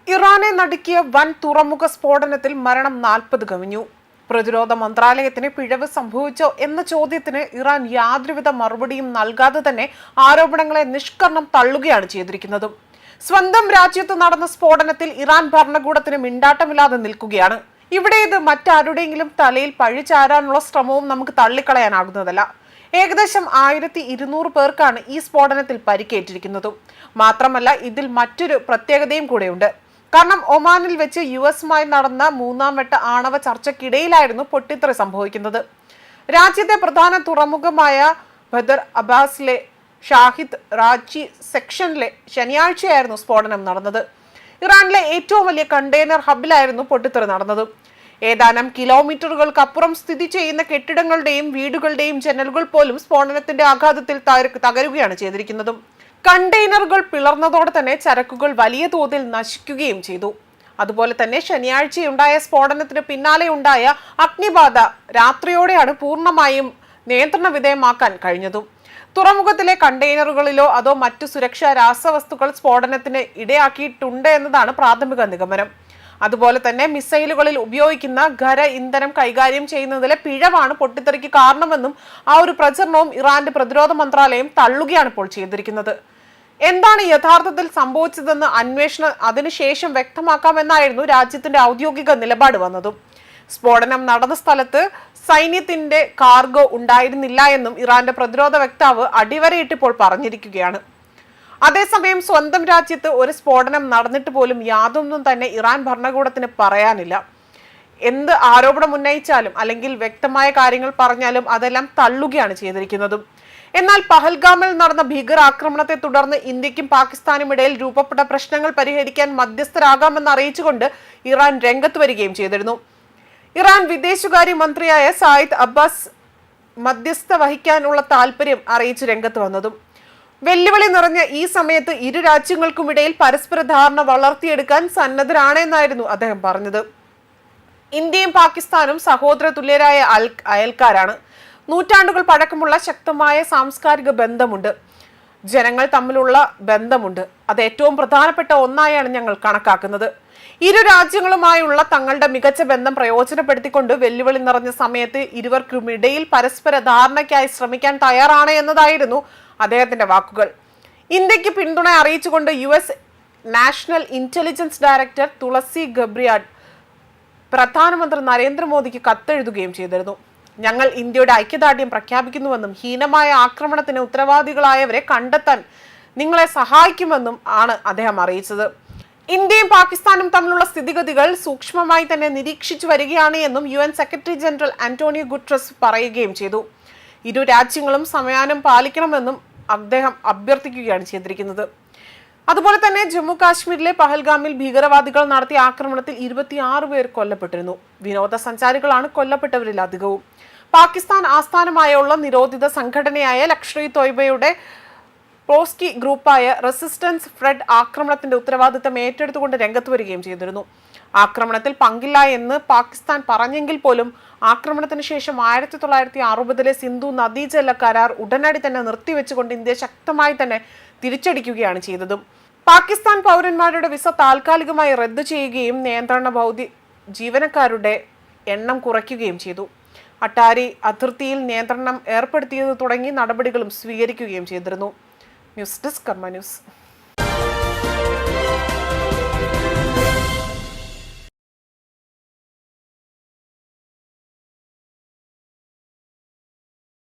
ഇറാനെ നടുക്കിയ വൻ തുറമുഖ സ്ഫോടനത്തിൽ മരണം 40 കവിഞ്ഞു. പ്രതിരോധ മന്ത്രാലയത്തിന് പിഴവ് സംഭവിച്ചോ എന്ന ചോദ്യത്തിന് ഇറാൻ യാതൊരുവിധ മറുപടിയും നൽകാതെ തന്നെ ആരോപണങ്ങളെ നിഷ്കർണം തള്ളുകയാണ് ചെയ്തിരിക്കുന്നത്. സ്വന്തം രാജ്യത്ത് നടന്ന സ്ഫോടനത്തിൽ ഇറാൻ ഭരണകൂടത്തിന് മിണ്ടാട്ടമില്ലാതെ നിൽക്കുകയാണ്. ഇവിടെ ഇത് മറ്റാരുടെയെങ്കിലും തലയിൽ പഴിചാരാനുള്ള ശ്രമവും നമുക്ക് തള്ളിക്കളയാനാകുന്നതല്ല. ഏകദേശം 1200 പേർക്കാണ് ഈ സ്ഫോടനത്തിൽ പരിക്കേറ്റിരിക്കുന്നത്. മാത്രമല്ല, ഇതിൽ മറ്റൊരു പ്രത്യേകതയും കൂടെയുണ്ട്. കാരണം ഒമാനിൽ വെച്ച് യുഎസുമായി നടന്ന 3ാം വട്ട ആണവ ചർച്ചയ്ക്കിടയിലായിരുന്നു പൊട്ടിത്തെറി സംഭവിക്കുന്നത്. രാജ്യത്തെ പ്രധാന തുറമുഖമായ ബദർ അബ്ബാസിലെ ഷാഹിദ് റാച്ചി സെക്ഷനിലെ ശനിയാഴ്ചയായിരുന്നു സ്ഫോടനം നടന്നത്. ഇറാനിലെ ഏറ്റവും വലിയ കണ്ടെയ്നർ ഹബിലായിരുന്നു പൊട്ടിത്തെറി നടന്നത്. ഏതാനും കിലോമീറ്ററുകൾക്കപ്പുറം സ്ഥിതി ചെയ്യുന്ന കെട്ടിടങ്ങളുടെയും വീടുകളുടെയും ജനലുകൾ പോലും സ്ഫോടനത്തിന്റെ ആഘാതത്തിൽ തകരുകയാണ് ചെയ്തിരിക്കുന്നത്. കണ്ടെയ്നറുകൾ പിളർന്നതോടെ തന്നെ ചരക്കുകൾ വലിയ തോതിൽ നശിക്കുകയും ചെയ്തു. അതുപോലെ തന്നെ ശനിയാഴ്ചയുണ്ടായ സ്ഫോടനത്തിന് പിന്നാലെ ഉണ്ടായ അഗ്നിബാധ രാത്രിയോടെയാണ് പൂർണ്ണമായും നിയന്ത്രണ വിധേയമാക്കാൻ കഴിഞ്ഞതും. തുറമുഖത്തിലെ കണ്ടെയ്നറുകളിലോ അതോ മറ്റു സുരക്ഷാ രാസവസ്തുക്കൾ സ്ഫോടനത്തിന് ഇടയാക്കിയിട്ടുണ്ട് എന്നതാണ് പ്രാഥമിക നിഗമനം. അതുപോലെ തന്നെ മിസൈലുകളിൽ ഉപയോഗിക്കുന്ന ഖര ഇന്ധനം കൈകാര്യം ചെയ്യുന്നതിലെ പിഴവാണ് പൊട്ടിത്തെറിക്ക് കാരണമെന്നും ആ ഒരു പ്രചരണവും ഇറാന്റെ പ്രതിരോധ മന്ത്രാലയം തള്ളുകയാണ് ഇപ്പോൾ ചെയ്തിരിക്കുന്നത്. എന്താണ് യഥാർത്ഥത്തിൽ സംഭവിച്ചതെന്ന് അന്വേഷണം അതിനുശേഷം വ്യക്തമാക്കാമെന്നായിരുന്നു രാജ്യത്തിന്റെ ഔദ്യോഗിക നിലപാട് വന്നതും. സ്ഫോടനം നടന്ന സ്ഥലത്ത് സൈന്യത്തിന്റെ കാർഗോ ഉണ്ടായിരുന്നില്ല എന്നും ഇറാന്റെ പ്രതിരോധ വക്താവ് അടിവരയിട്ടിപ്പോൾ പറഞ്ഞിരിക്കുകയാണ്. അതേസമയം സ്വന്തം രാജ്യത്ത് ഒരു സ്ഫോടനം നടന്നിട്ട് പോലും യാതൊന്നും തന്നെ ഇറാൻ ഭരണകൂടത്തിന് പറയാനില്ല. എന്ത് ആരോപണം ഉന്നയിച്ചാലും അല്ലെങ്കിൽ വ്യക്തമായ കാര്യങ്ങൾ പറഞ്ഞാലും അതെല്ലാം തള്ളുകയാണ് ചെയ്തിരിക്കുന്നതും. എന്നാൽ പഹൽഗാമിൽ നടന്ന ഭീകരാക്രമണത്തെ തുടർന്ന് ഇന്ത്യക്കും പാകിസ്ഥാനും ഇടയിൽ രൂപപ്പെട്ട പ്രശ്നങ്ങൾ പരിഹരിക്കാൻ മധ്യസ്ഥരാകാമെന്ന് അറിയിച്ചുകൊണ്ട് ഇറാൻ രംഗത്ത് വരികയും ചെയ്തിരുന്നു. ഇറാൻ വിദേശകാര്യ മന്ത്രിയായ സായിദ് അബ്ബാസ് മധ്യസ്ഥ വഹിക്കാനുള്ള താല്പര്യം അറിയിച്ച് രംഗത്ത് വന്നതും. വെല്ലുവിളി നിറഞ്ഞ ഈ സമയത്ത് ഇരു രാജ്യങ്ങൾക്കുമിടയിൽ പരസ്പര ധാരണ വളർത്തിയെടുക്കാൻ സന്നദ്ധരാണെന്നായിരുന്നു അദ്ദേഹം പറഞ്ഞത്. ഇന്ത്യയും പാകിസ്ഥാനും സഹോദര തുല്യരായ അയൽക്കാരാണ്. നൂറ്റാണ്ടുകൾ പഴക്കമുള്ള ശക്തമായ സാംസ്കാരിക ബന്ധമുണ്ട്. ജനങ്ങൾ തമ്മിലുള്ള ബന്ധമുണ്ട്. അത് ഏറ്റവും പ്രധാനപ്പെട്ട ഒന്നായാണ് ഞങ്ങൾ കണക്കാക്കുന്നത്. ഇരു രാജ്യങ്ങളുമായുള്ള തങ്ങളുടെ മികച്ച ബന്ധം പ്രയോജനപ്പെടുത്തിക്കൊണ്ട് വെല്ലുവിളി നിറഞ്ഞ സമയത്ത് ഇരുവർക്കുമിടയിൽ പരസ്പര ധാരണയ്ക്കായി ശ്രമിക്കാൻ തയ്യാറാണ് എന്നതായിരുന്നു അദ്ദേഹത്തിന്റെ വാക്കുകൾ. ഇന്ത്യക്ക് പിന്തുണ അറിയിച്ചുകൊണ്ട് US നാഷണൽ ഇന്റലിജൻസ് ഡയറക്ടർ തുളസി ഗബ്രിയാഡ് പ്രധാനമന്ത്രി നരേന്ദ്രമോദിക്ക് കത്തെഴുതുകയും ചെയ്തിരുന്നു. ഞങ്ങൾ ഇന്ത്യയുടെ ഐക്യദാർഢ്യം പ്രഖ്യാപിക്കുന്നുവെന്നും ഹീനമായ ആക്രമണത്തിന് ഉത്തരവാദികളായവരെ കണ്ടെത്താൻ നിങ്ങളെ സഹായിക്കുമെന്നും ആണ് അദ്ദേഹം അറിയിച്ചത്. ഇന്ത്യയും പാകിസ്ഥാനും തമ്മിലുള്ള സ്ഥിതിഗതികൾ സൂക്ഷ്മമായി തന്നെ നിരീക്ഷിച്ചു വരികയാണ് എന്നും UN secretary general Antonio Guterres പറയുകയും ചെയ്തു. ഇരു രാജ്യങ്ങളും സമയാനം പാലിക്കണമെന്നും അദ്ദേഹം അഭ്യർത്ഥിക്കുകയാണ് ചെയ്തിരിക്കുന്നത്. അതുപോലെ തന്നെ ജമ്മു കാശ്മീരിലെ പഹൽഗാമിൽ ഭീകരവാദികൾ നടത്തിയ ആക്രമണത്തിൽ 26 പേർ കൊല്ലപ്പെട്ടിരുന്നു. വിനോദസഞ്ചാരികളാണ് കൊല്ലപ്പെട്ടവരിൽ അധികവും. പാകിസ്ഥാൻ ആസ്ഥാനമായുള്ള നിരോധിത സംഘടനയായ ലഷ്കർ-ഇ-തോയ്ബയുടെ പോസ്കി ഗ്രൂപ്പായ റെസിസ്റ്റൻസ് ഫ്രണ്ട് ആക്രമണത്തിന്റെ ഉത്തരവാദിത്തം ഏറ്റെടുത്തുകൊണ്ട് രംഗത്ത് വരികയും ചെയ്തിരുന്നു. ആക്രമണത്തിൽ പങ്കില്ല എന്ന് പാകിസ്ഥാൻ പറഞ്ഞെങ്കിൽ പോലും ആക്രമണത്തിന് ശേഷം 1960 സിന്ധു നദീജല കരാർ ഉടനടി തന്നെ നിർത്തിവെച്ചുകൊണ്ട് ഇന്ത്യ ശക്തമായി തന്നെ തിരിച്ചടിക്കുകയാണ് ചെയ്തതും. പാകിസ്ഥാൻ പൗരന്മാരുടെ വിസ താൽക്കാലികമായി റദ്ദു ചെയ്യുകയും നിയന്ത്രണ ജീവനക്കാരുടെ എണ്ണം കുറയ്ക്കുകയും ചെയ്തു. അട്ടാരി അതിർത്തിയിൽ നിയന്ത്രണം ഏർപ്പെടുത്തിയത് തുടങ്ങി നടപടികളും സ്വീകരിക്കുകയും ചെയ്തിരുന്നു. ന്യൂസ് ഡെസ്ക് കർമ്മ ന്യൂസ്.